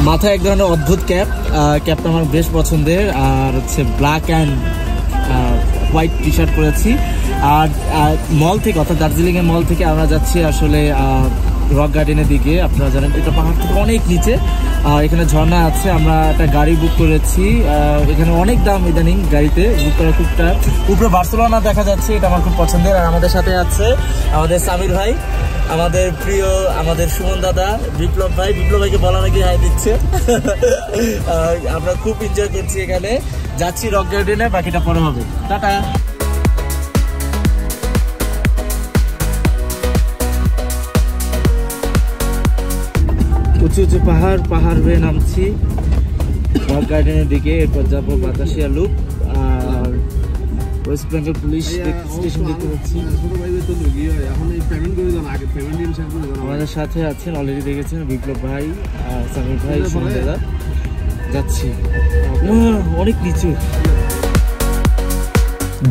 মাথায় এক ধরনের অদ্ভুত ক্যাপ, ক্যাপটা আমার বেশ পছন্দের। আর হচ্ছে black and white T shirt পরেছি। আর মল থেকে, অর্থাৎ দার্জিলিংয়ের মল থেকে আমরা যাচ্ছি আসলে রক গার্ডেনের দিকে। আপনারা জানেন এটা পাহাড় থেকে অনেক নিচে, এখানে ঝর্ণা আছে। আমরা একটা গাড়ি বুক করেছি, এখানে অনেক দাম ইদানিং গাড়িতে বুক করা খুবটা। উপরে বার্সেলোনা দেখা যাচ্ছে, এটা আমার খুব পছন্দের। আর আমাদের সাথে আছে আমাদের সামির ভাই, আমাদের প্রিয়, আমাদের সুমন দাদা, বিপ্লব ভাই। বিপ্লব ভাইকে বলা নাকি হাই দিচ্ছে। আমরা খুব এনজয় করছি এখানে, যাচ্ছি রক গার্ডেনে, বাকিটা পরে হবে। টাটা। উঁচু উঁচু পাহাড় বেয়ে নামছি রক গার্ডেনের দিকে। এরপর যাবো বাতাসিয়া লুপ আর ওয়েস্ট বেঙ্গল পুলিশ স্টেশন দেখতে পাচ্ছি। আমাদের সাথে আছেন, অলরেডি দেখেছেন, বিপ্লব ভাই, সামির ভাই, সুমন দাদা। যাচ্ছি অনেক নিচু।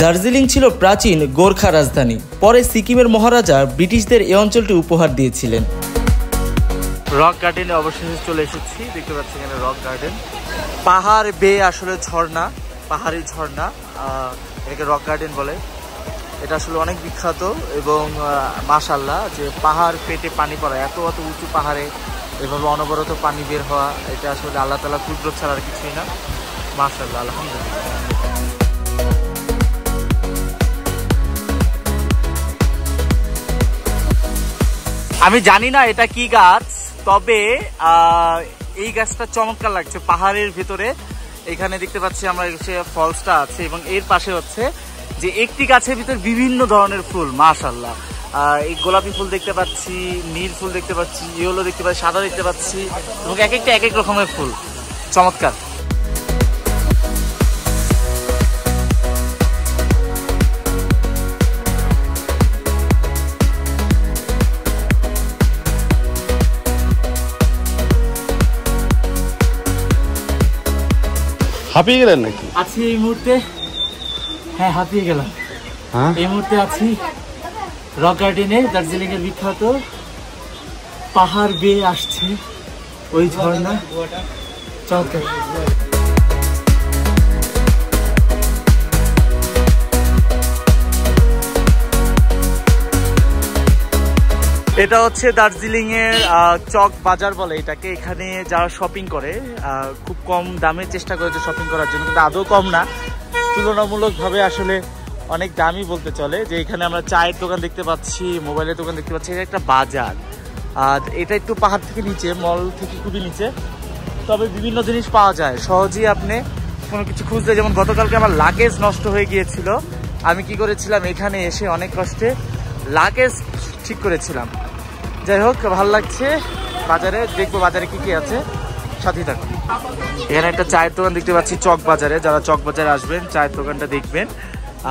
দার্জিলিং ছিল প্রাচীন গোর্খা রাজধানী। পরে সিকিমের মহারাজা ব্রিটিশদের এই অঞ্চলটি উপহার দিয়েছিলেন। রক গার্ডেনে অবশেষে চলে এসেছি। দেখতে পাচ্ছি এখানে রক গার্ডেন, পাহাড় বেয়ে আসলে ঝর্ণা, পাহাড়ি ঝর্ণা, এটাকে রক গার্ডেন বলে। এটা আসলে অনেক বিখ্যাত এবং মাশাআল্লাহ যে পাহাড় পেটে পানি পড়া, এত উঁচু পাহাড়ে এভাবে অনবরত পানি বের হওয়া, এটা আসলে আল্লাহ তাআলা কুদরত ছাড়া আর কিছুই না। মাশাআল্লাহ, আলহামদুলিল্লাহ। আমি জানি না এটা কি গাছ, তবে এই গাছটা চমৎকার লাগছে। পাহাড়ের ভেতরে এখানে দেখতে পাচ্ছি আমরা ফলসটা আছে এবং এর পাশে হচ্ছে যে একটি গাছের ভিতর বিভিন্ন ধরনের ফুল। মাশাআল্লাহ, এই গোলাপি ফুল দেখতে পাচ্ছি, নীল ফুল দেখতে পাচ্ছি, ইয়েলো দেখতে পাচ্ছি, সাদা দেখতে পাচ্ছি এবং এক একটা এক এক রকমের ফুল। চমৎকার। হাঁপিয়ে গেলেন নাকি? আছি এই মুহূর্তে, হ্যাঁ হাঁপিয়ে গেলাম। এই মুহূর্তে আছি রক গার্ডেনে, দার্জিলিং এর বিখ্যাত। পাহাড় বেয়ে আসছে ওই ঝর্ণা, চমৎকার। এটা হচ্ছে দার্জিলিং এর চক বাজার বলে এটাকে। এখানে যারা শপিং করে খুব কম দামে চেষ্টা করে শপিং করার জন্য, কিন্তু আদৌ কম না, তুলনামূলকভাবে আসলে অনেক দামই বলতে চলে। যে এখানে আমরা চায়ের দোকান দেখতে পাচ্ছি, মোবাইলের দোকান দেখতে পাচ্ছি, এটা একটা বাজার। আর এটা একটু পাহাড় থেকে নিচে, মল থেকে খুবই নিচে, তবে বিভিন্ন জিনিস পাওয়া যায় সহজেই। আপনি কোনো কিছু খুঁজতে, যেমন গতকালকে আমার লাগেজ নষ্ট হয়ে গিয়েছিল, আমি কি করেছিলাম এখানে এসে অনেক কষ্টে লাগেজ ঠিক করেছিলাম। যাই হোক, ভালো লাগছে বাজারে। দেখবো বাজারে কি কি আছে, সাথেই থাকুন। এখানে একটা চায়ের দোকান দেখতে পাচ্ছি চক বাজারে। যারা চক বাজারে আসবেন চায়ের দোকানটা দেখবেন।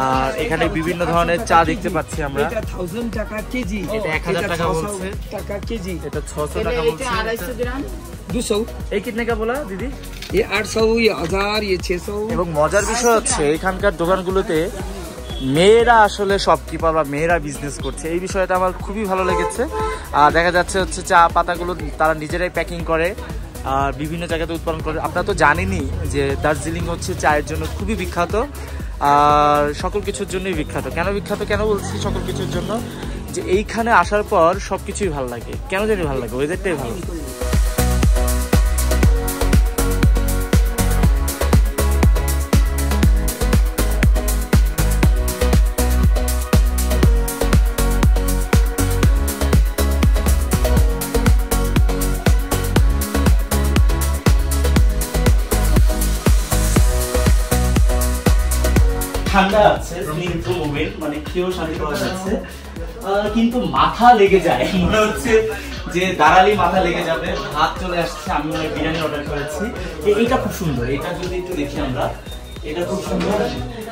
আর এখানে বিভিন্ন ধরনের চা দেখতে পাচ্ছি আমরা। এটা 1000 টাকা কেজি, এটা 1000 টাকা বলছে, টাকা কেজি। এটা 600 টাকা বলছে। 250 গ্রাম 200। এই कितने का बोला दीदी? ये 800, ये 1000, ये 600। এবং মজার বিষয় হচ্ছে এখানকার দোকানগুলোতে মেয়েরা আসলে শপকিপার বা মেয়েরা বিজনেস করছে, এই বিষয়টা আমার খুবই ভালো লেগেছে। আর দেখা যাচ্ছে হচ্ছে চা পাতাগুলো তারা নিজেরাই প্যাকিং করে আর বিভিন্ন জায়গাতে উৎপাদন করে। আপনারা তো জানেনই যে দার্জিলিং হচ্ছে চায়ের জন্য খুবই বিখ্যাত আর সকল কিছুর জন্যই বিখ্যাত। কেন বলছি সকল কিছুর জন্য, যে এইখানে আসার পর সব কিছুই ভালো লাগে। কেন জানি ভালো লাগে, ওয়েদারটাই ভালো। ঠান্ডা আছে, মানে কেউ শান্তি পাওয়া যাচ্ছে, কিন্তু মাথা লেগে যায়। মনে হচ্ছে যে দাঁড়ালি মাথা লেগে যাবে। হাত চলে আসছে, আমি বিরিয়ানি অর্ডার করেছি। এইটা খুব সুন্দর, এটা যদি একটু দেখি আমরা, এটা খুব সুন্দর।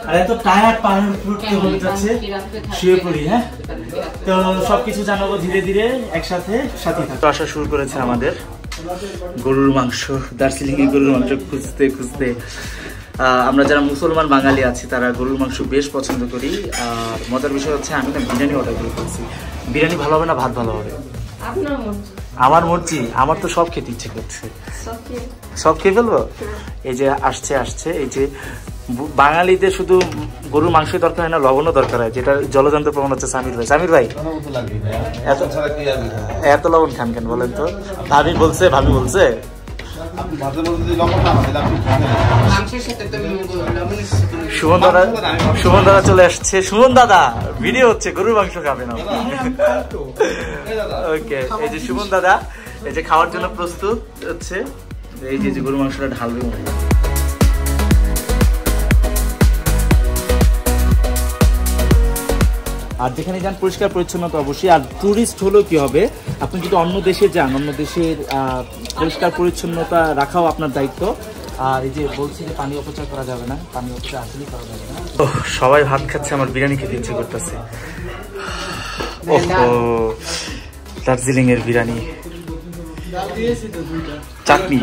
আর এত টায়ার্ড, পাহাড় উঠতে হয়ে যাচ্ছে, শুয়ে পড়ি। হ্যাঁ, তো সবকিছু জানাবো ধীরে ধীরে একসাথে, সাথে থাকতে। আসা শুরু করেছে আমাদের গরুর মাংস। দার্জিলিং এর গরুর মাংস খুঁজতে খুঁজতে আমরা যারা মুসলমান বাঙালি আছি তারা গরুর মাংস বেশ পছন্দ করি। আর মজার বিষয় হচ্ছে আমি না বিরিয়ানি অর্ডার করে ফেলছি। বিরিয়ানি ভালো হবে না ভাত ভালো হবে? আপনার মন। আমার মর্জি, আমার তো সব খেতে ইচ্ছে করছে। সব খেয়ে ফেলবো? এই যে আসছে এই যে বাঙালিদের শুধু গরুর মাংস দরকার হয় না, লবণও দরকার হয়, যেটা জলযন্ত্র প্রমাণ হচ্ছে সামির ভাই। সামির ভাই এত লবণ খান কেন বলেন তো? ভাবি বলছে সুমন দাদা চলে আসছে। সুমন দাদা ভিডিও হচ্ছে, গরুর মাংস খাবে না। ওকে, এই যে সুমন দাদা এই যে খাওয়ার জন্য প্রস্তুত হচ্ছে। এই যে গরুর মাংসটা ঢালবে। আর যেখানে যান পরিষ্কার পরিচ্ছন্নতা অবশ্যই। আর ট্যুরিস্ট হলেও কি হবে, আপনি যদি অন্য দেশে যান, অন্য দেশের পরিষ্কার পরিচ্ছন্নতা রাখাও আপনার দায়িত্ব। আর এই যে বলছি যে পানি অপচয় করা যাবে না, পানি অপচয় আসলেই করা যাবে না। সবাই ভাত খাচ্ছে, আমার বিরিয়ানি খেতে ইচ্ছে করতেছে। ওহো, দার্জিলিং এর বিরিয়ানি, চাটনি।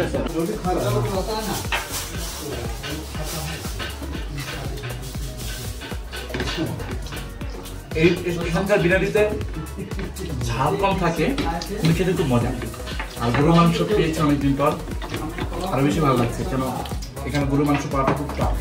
এখানকার বিরিয়ানিতে ঝাল কম থাকে, কিন্তু খেতে খুব মজা। আর গরু মাংস পেয়েছে অনেকদিন পর, আরো বেশি ভালো লাগছে, কেন এখানে গরু মাংস পাওয়াটা খুব টাফ।